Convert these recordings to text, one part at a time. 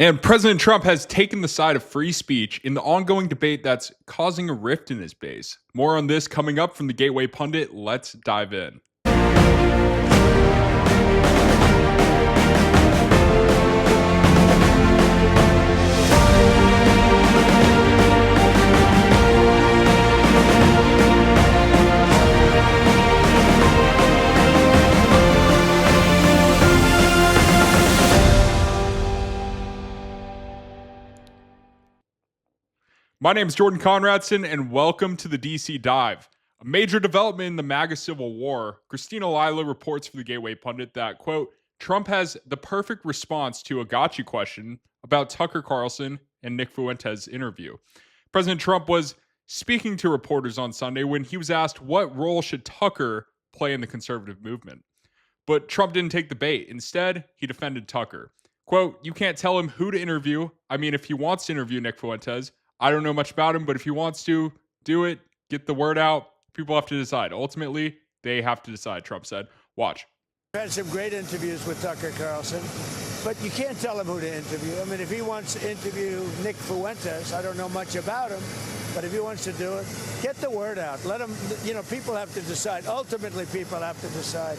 And President Trump has taken the side of free speech in the ongoing debate that's causing a rift in his base. More on this coming up from the Gateway Pundit. Let's dive in. My name is Jordan Conradson, and welcome to the DC Dive. A major development in the MAGA civil war, Christina Lila reports for the Gateway Pundit that, quote, Trump has the perfect response to a gotcha question about Tucker Carlson and Nick Fuentes' interview. President Trump was speaking to reporters on Sunday when he was asked what role should Tucker play in the conservative movement. But Trump didn't take the bait. Instead, he defended Tucker. Quote, you can't tell him who to interview. I mean, if he wants to interview Nick Fuentes, I don't know much about him, but if he wants to, do it, get the word out. People have to decide. Ultimately, they have to decide, Trump said. Watch. I've had some great interviews with Tucker Carlson, but you can't tell him who to interview. I mean, if he wants to interview Nick Fuentes, I don't know much about him, but if he wants to do it, get the word out. Let him, people have to decide. Ultimately, people have to decide.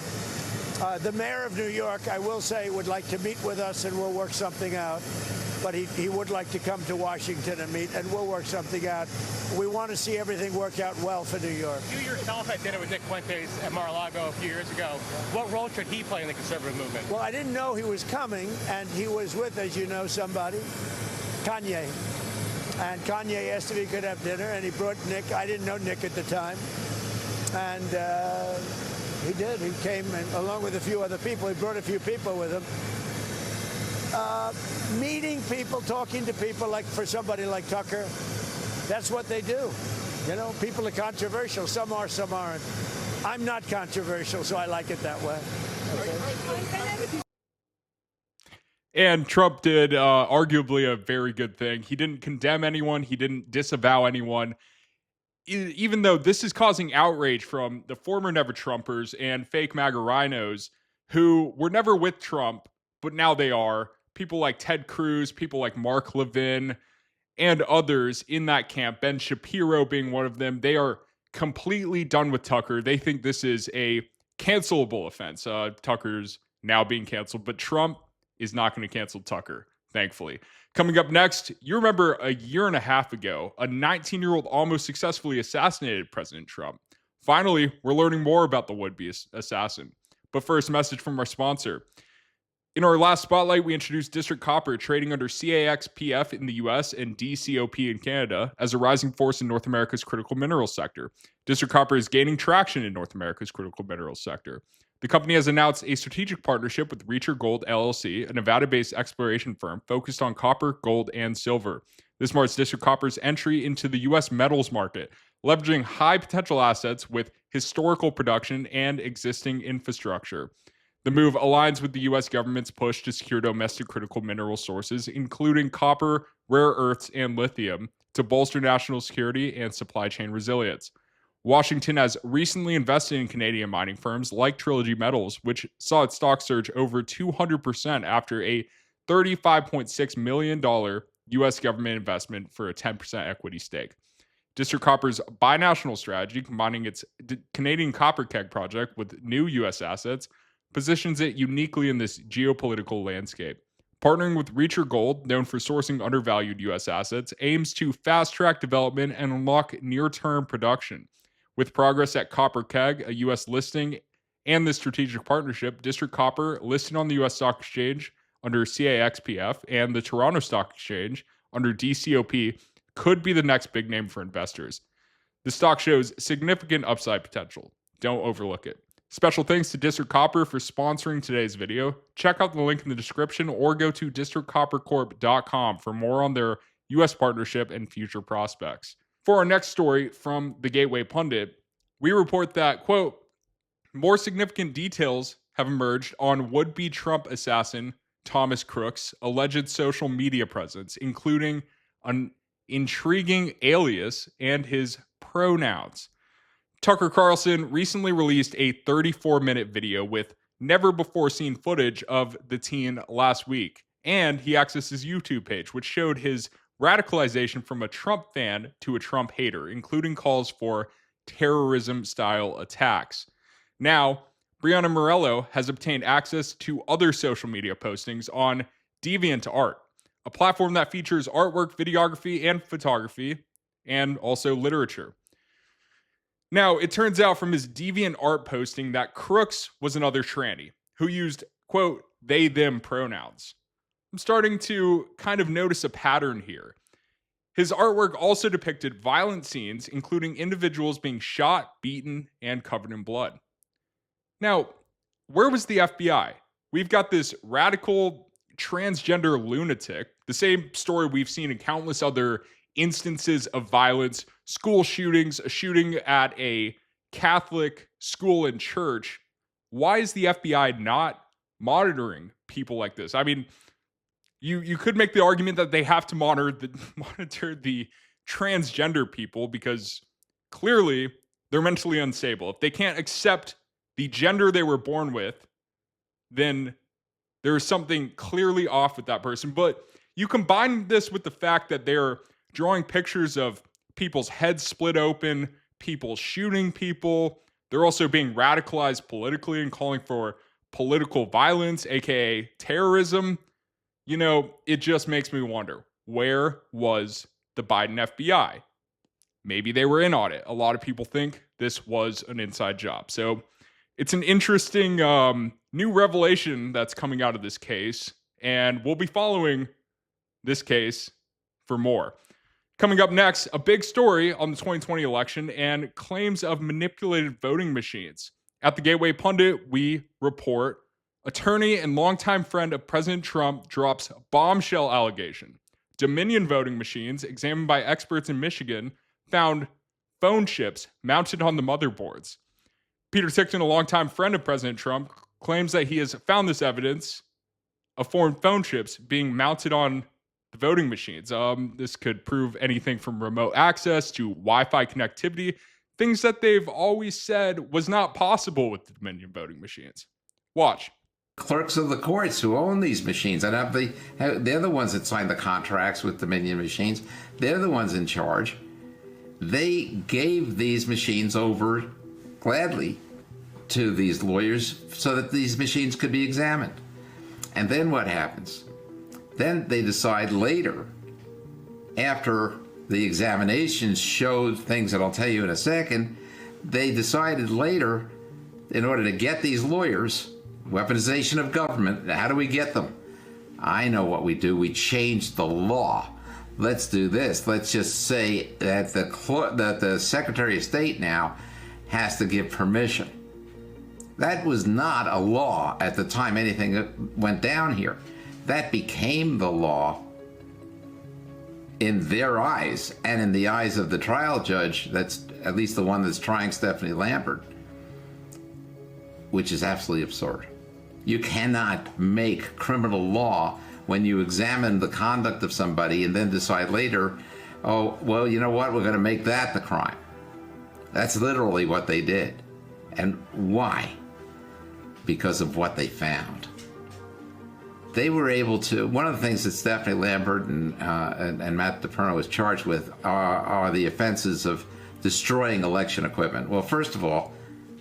The mayor of New York, I will say, would like to meet with us and we'll work something out. But he would like to come to Washington and meet, and we'll work something out. We want to see everything work out well for New York. You yourself had dinner with Nick Fuentes at Mar-a-Lago a few years ago. What role should he play in the conservative movement? Well, I didn't know he was coming, and he was with, as you know, somebody, Kanye. And Kanye asked if he could have dinner, and he brought Nick. I didn't know Nick at the time. And he did. He came, and along with a few other people. He brought a few people with him. Meeting people, talking to people, like for somebody like Tucker, that's what they do. People are controversial. Some are, some aren't. I'm not controversial, so I like it that way. Okay. And Trump did arguably a very good thing. He didn't condemn anyone. He didn't disavow anyone. Even though this is causing outrage from the former Never Trumpers and fake MAGA rhinos who were never with Trump, but now they are. People like Ted Cruz, people like Mark Levin, and others in that camp, Ben Shapiro being one of them, they are completely done with Tucker. They think this is a cancelable offense. Tucker's now being canceled, but Trump is not going to cancel Tucker, thankfully. Coming up next, you remember a year and a half ago, a 19-year-old almost successfully assassinated President Trump. Finally, we're learning more about the would-be assassin. But first, a message from our sponsor. In our last spotlight, we introduced District Copper trading under CAXPF in the US and DCOP in Canada as a rising force in North America's critical minerals sector. District Copper is gaining traction in North America's critical minerals sector. The company has announced a strategic partnership with Reacher Gold LLC, a Nevada-based exploration firm focused on copper, gold, and silver. This marks District Copper's entry into the US metals market, leveraging high potential assets with historical production and existing infrastructure. The move aligns with the U.S. government's push to secure domestic critical mineral sources, including copper, rare earths, and lithium, to bolster national security and supply chain resilience. Washington has recently invested in Canadian mining firms like Trilogy Metals, which saw its stock surge over 200% after a $35.6 million U.S. government investment for a 10% equity stake. District Copper's binational strategy, combining its Canadian copper keg project with new U.S. assets, positions it uniquely in this geopolitical landscape. Partnering with Reacher Gold, known for sourcing undervalued U.S. assets, aims to fast-track development and unlock near-term production. With progress at Copper Keg, a U.S. listing, and this strategic partnership, District Copper, listed on the U.S. Stock Exchange under CAXPF and the Toronto Stock Exchange under DCOP, could be the next big name for investors. The stock shows significant upside potential. Don't overlook it. Special thanks to District Copper for sponsoring today's video. Check out the link in the description or go to districtcoppercorp.com for more on their U.S. partnership and future prospects. For our next story from the Gateway Pundit, we report that, quote, more significant details have emerged on would-be Trump assassin Thomas Crook's alleged social media presence, including an intriguing alias and his pronouns. Tucker Carlson recently released a 34-minute video with never-before-seen footage of the teen last week, And he accessed his YouTube page, which showed his radicalization from a Trump fan to a Trump hater, including calls for terrorism style attacks. Now, Brianna Morello has obtained access to other social media postings on DeviantArt, a platform that features artwork, videography, and photography, and also literature. Now, it turns out from his DeviantArt posting that Crooks was another tranny who used, quote, they, them pronouns. I'm starting to kind of notice a pattern here. His artwork also depicted violent scenes, including individuals being shot, beaten, and covered in blood. Now, where was the FBI? We've got this radical transgender lunatic, the same story we've seen in countless other instances of violence, school shootings, a shooting at a Catholic school and church. Why is the FBI not monitoring people like this? I mean, you could make the argument that they have to monitor the transgender people because clearly they're mentally unstable. If they can't accept the gender they were born with, then there's something clearly off with that person. But you combine this with the fact that they're drawing pictures of people's heads split open, people shooting people. They're also being radicalized politically and calling for political violence, aka terrorism. You know, it just makes me wonder, where was the Biden FBI? Maybe they were in on it. A lot of people think this was an inside job. So it's an interesting new revelation that's coming out of this case, and we'll be following this case for more. Coming up next, a big story on the 2020 election and claims of manipulated voting machines. At the Gateway Pundit, we report attorney and longtime friend of President Trump drops bombshell allegation. Dominion voting machines, examined by experts in Michigan, found phone chips mounted on the motherboards. Peter Tickton, a longtime friend of President Trump, claims that he has found this evidence of foreign phone chips being mounted on the voting machines. This could prove anything from remote access to Wi-Fi connectivity, things that they've always said was not possible with the Dominion voting machines. Watch. Clerks of the courts who own these machines, and they're the ones that signed the contracts with Dominion machines. They're the ones in charge. They gave these machines over gladly to these lawyers so that these machines could be examined. And then what happens? Then they decide later, after the examinations showed things that I'll tell you in a second, they decided later, in order to get these lawyers, weaponization of government, how do we get them? I know what we do. We change the law. Let's do this. Let's just say that the Secretary of State now has to give permission. That was not a law at the time anything went down here. That became the law in their eyes and in the eyes of the trial judge, that's at least the one that's trying Stephanie Lambert, which is absolutely absurd. You cannot make criminal law when you examine the conduct of somebody and then decide later, oh, well, you know what, we're going to make that the crime. That's literally what they did. And why? Because of what they found. They were able to, one of the things that Stephanie Lambert and Matt DePerno was charged with are the offenses of destroying election equipment. Well, first of all,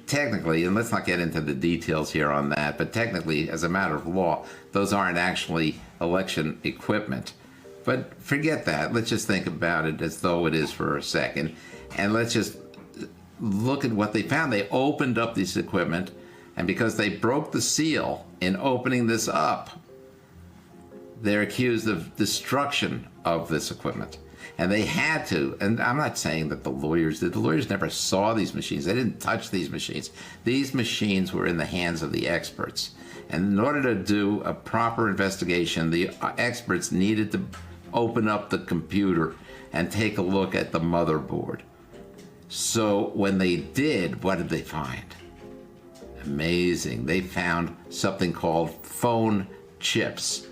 technically, and let's not get into the details here on that, but technically, as a matter of law, those aren't actually election equipment. But forget that. Let's just think about it as though it is for a second. And let's just look at what they found. They opened up this equipment, and because they broke the seal in opening this up, they're accused of destruction of this equipment. And they had to, and I'm not saying that the lawyers did. The lawyers never saw these machines. They didn't touch these machines. These machines were in the hands of the experts. And in order to do a proper investigation, the experts needed to open up the computer and take a look at the motherboard. So when they did, what did they find? Amazing. They found something called phone chips.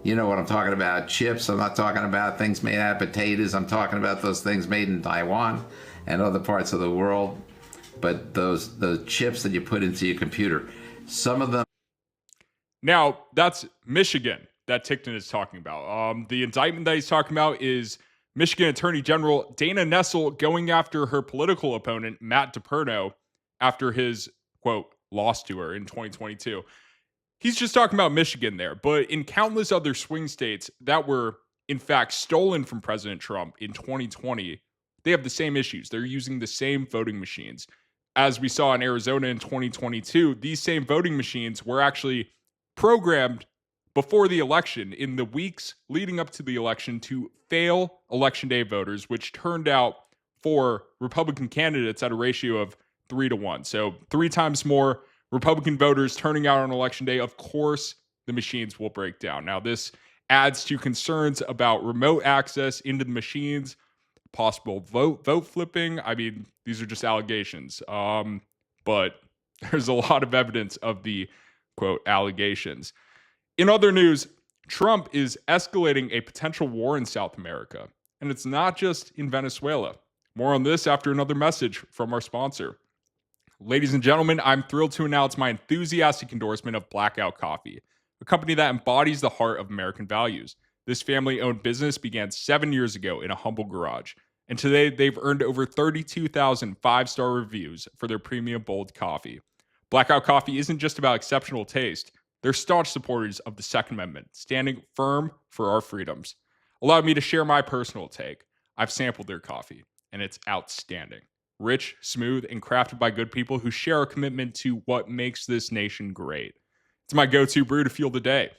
You know what I'm talking about, chips. I'm not talking about things made out of potatoes. I'm talking about those things made in Taiwan and other parts of the world. But those chips that you put into your computer, some of them. Now, that's Michigan. that Tickton is talking about. The indictment that he's talking about is Michigan Attorney General Dana Nessel going after her political opponent, Matt DePerno, after his, quote, loss to her in 2022. He's just talking about Michigan there, but in countless other swing states that were, in fact, stolen from President Trump in 2020, they have the same issues. They're using the same voting machines. As we saw in Arizona in 2022, these same voting machines were actually programmed before the election, in the weeks leading up to the election, to fail election day voters, which turned out for Republican candidates at a ratio of 3-1. So 3 times more Republican voters turning out on election day. Of course, the machines will break down. Now, this adds to concerns about remote access into the machines, possible vote flipping. I mean, these are just allegations. But there's a lot of evidence of the, quote, allegations. In other news, Trump is escalating a potential war in South America. And it's not just in Venezuela. More on this after another message from our sponsor. Ladies and gentlemen, I'm thrilled to announce my enthusiastic endorsement of Blackout Coffee, a company that embodies the heart of American values. This family-owned business began 7 years ago in a humble garage, and today they've earned over 32,000 five-star reviews for their premium bold coffee. Blackout Coffee isn't just about exceptional taste. They're staunch supporters of the Second Amendment, standing firm for our freedoms. Allow me to share my personal take. I've sampled their coffee, and it's outstanding. Rich, smooth, and crafted by good people who share a commitment to what makes this nation great. It's my go-to brew to fuel the day.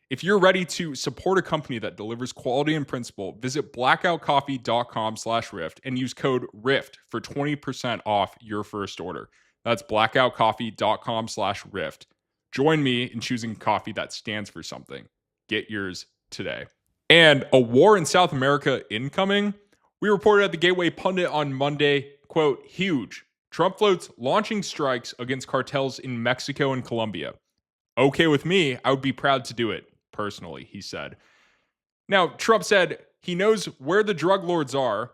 If you're ready to support a company that delivers quality and principle, visit blackoutcoffee.com/rift and use code RIFT for 20% off your first order. That's blackoutcoffee.com/rift. Join me in choosing coffee that stands for something. Get yours today. And a war in South America incoming? We reported at the Gateway Pundit on Monday, quote, huge. Trump floats launching strikes against cartels in Mexico and Colombia. Okay with me, I would be proud to do it, personally, he said. Now, Trump said he knows where the drug lords are,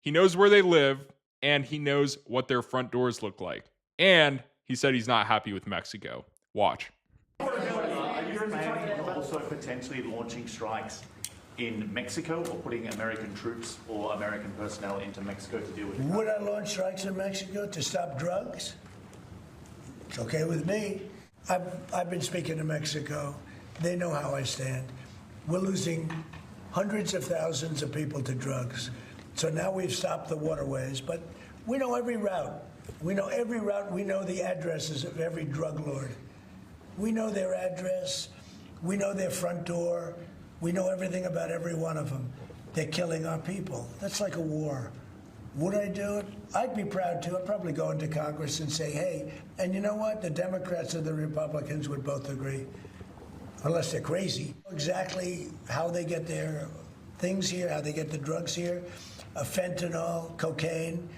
he knows where they live, and he knows what their front doors look like. And he said he's not happy with Mexico. Watch. Are you planning on also potentially launching strikes in Mexico or putting American troops or American personnel into Mexico to deal with it? Would I launch strikes in Mexico to stop drugs? It's okay with me. I've been speaking to Mexico. They know how I stand. We're losing hundreds of thousands of people to drugs. So now we've stopped the waterways, but we know every route. We know every route. We know the addresses of every drug lord. We know their address. We know their front door. We know everything about every one of them. They're killing our people. That's like a war. Would I do it? I'd be proud to. I'd probably go into Congress and say, hey, and you know what? The Democrats and the Republicans would both agree, unless they're crazy. Exactly how they get their things here, how they get the drugs here, fentanyl, cocaine.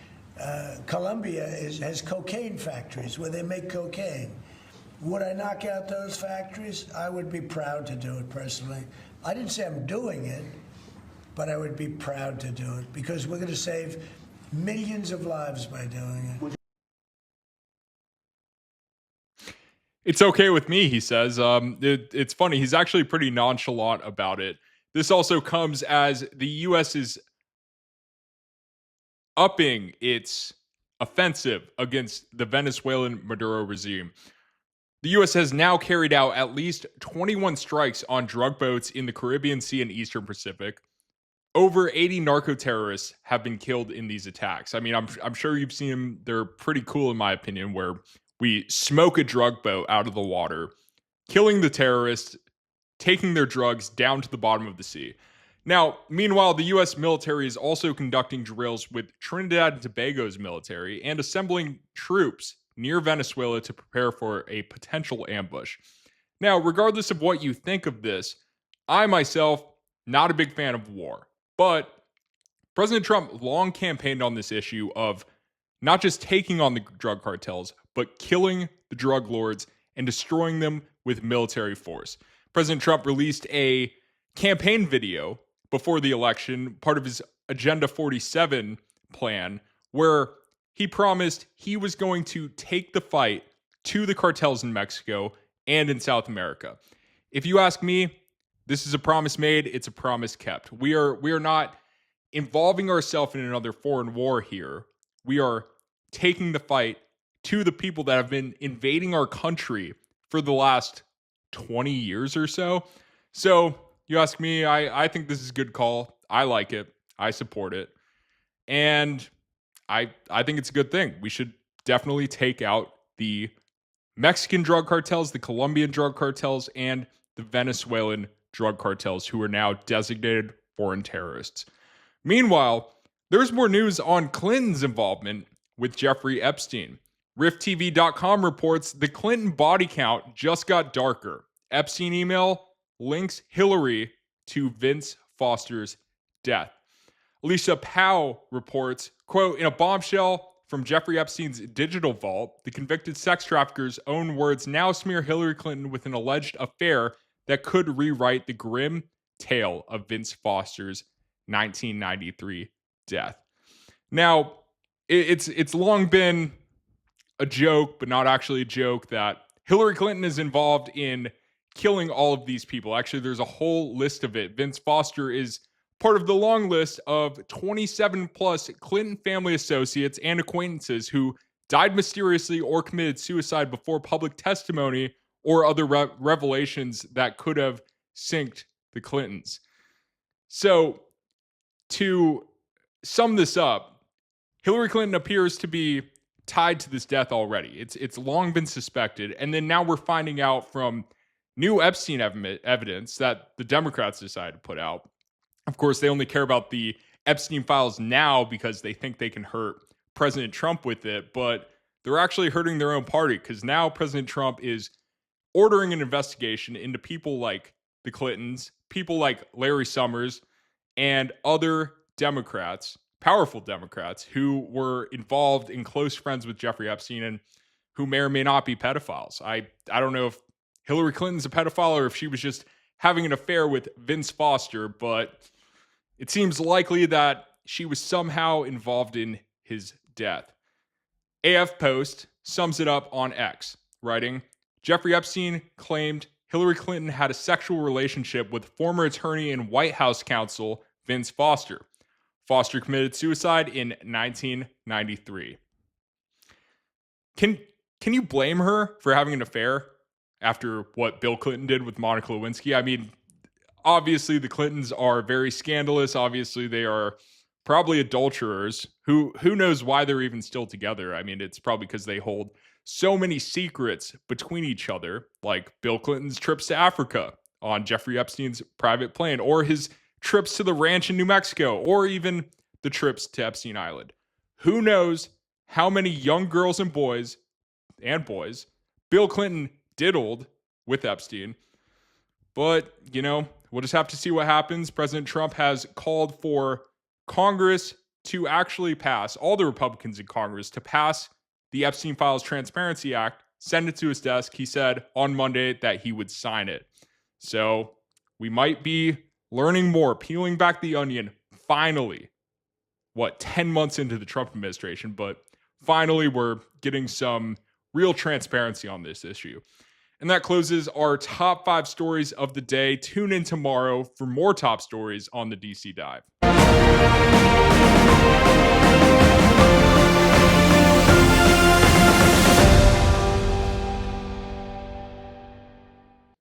Colombia has cocaine factories where they make cocaine. Would I knock out those factories? I would be proud to do it personally. I didn't say I'm doing it, but I would be proud to do it because we're going to save millions of lives by doing it. It's okay with me, he says. It's funny. He's actually pretty nonchalant about it. This also comes as the U.S. is upping its offensive against the Venezuelan Maduro regime. The U.S. has now carried out at least 21 strikes on drug boats in the Caribbean Sea and Eastern Pacific. Over 80 narco-terrorists have been killed in these attacks. I mean, I'm sure you've seen them. They're pretty cool, in my opinion, where we smoke a drug boat out of the water, killing the terrorists, taking their drugs down to the bottom of the sea. Now, meanwhile, the U.S. military is also conducting drills with Trinidad and Tobago's military and assembling troops near Venezuela to prepare for a potential ambush. Now, regardless of what you think of this, I myself, not a big fan of war. But President Trump long campaigned on this issue of not just taking on the drug cartels, but killing the drug lords and destroying them with military force. President Trump released a campaign video before the election, part of his Agenda 47 plan, where he promised he was going to take the fight to the cartels in Mexico and in South America. If you ask me, This is a promise made. It's a promise kept. We are not involving ourselves in another foreign war here. We are taking the fight to the people that have been invading our country for the last 20 years or so. So you ask me, I think this is a good call. I like it. I support it. And I think it's a good thing. We should definitely take out the Mexican drug cartels, the Colombian drug cartels, and the Venezuelan drug cartels, who are now designated foreign terrorists. Meanwhile, there's more news on Clinton's involvement with Jeffrey Epstein. RiffTV.com reports the Clinton body count just got darker. Epstein email links Hillary to Vince Foster's death. Alicia Powell reports, quote, in a bombshell from Jeffrey Epstein's digital vault, the convicted sex trafficker's own words now smear Hillary Clinton with an alleged affair that could rewrite the grim tale of Vince Foster's 1993 death. Now, it's long been a joke, but not actually a joke, that Hillary Clinton is involved in killing all of these people. Actually, there's a whole list of it. Vince Foster is part of the long list of 27 plus Clinton family associates and acquaintances who died mysteriously or committed suicide before public testimony or other revelations that could have synced the Clintons. So, to sum this up, Hillary Clinton appears to be tied to this death already. It's long been suspected, and then now we're finding out from new Epstein evidence that the Democrats decided to put out. Of course, they only care about the Epstein files now because they think they can hurt President Trump with it, but they're actually hurting their own party, because now President Trump is ordering an investigation into people like the Clintons, people like Larry Summers, and other Democrats, powerful Democrats, who were involved in close friends with Jeffrey Epstein and who may or may not be pedophiles. I don't know if Hillary Clinton's a pedophile or if she was just having an affair with Vince Foster, but it seems likely that she was somehow involved in his death. AF Post sums it up on X, writing, Jeffrey Epstein claimed Hillary Clinton had a sexual relationship with former attorney and White House counsel Vince Foster. Foster committed suicide in 1993. Can you blame her for having an affair after what Bill Clinton did with Monica Lewinsky? I mean, obviously the Clintons are very scandalous. Obviously they are probably adulterers. Who knows why they're even still together? I mean, it's probably because they hold so many secrets between each other, like Bill Clinton's trips to Africa on Jeffrey Epstein's private plane, or his trips to the ranch in New Mexico, or even the trips to Epstein Island. Who knows how many young girls and boys Bill Clinton diddled with Epstein. But, we'll just have to see what happens. President Trump has called for Congress to actually pass, all the Republicans in Congress, to pass the Epstein Files Transparency Act, send it to his desk. He said on Monday that he would sign it. So we might be learning more, peeling back the onion, finally, 10 months into the Trump administration, but finally we're getting some real transparency on this issue. And that closes our top 5 stories of the day. Tune in tomorrow for more top stories on the DC Dive.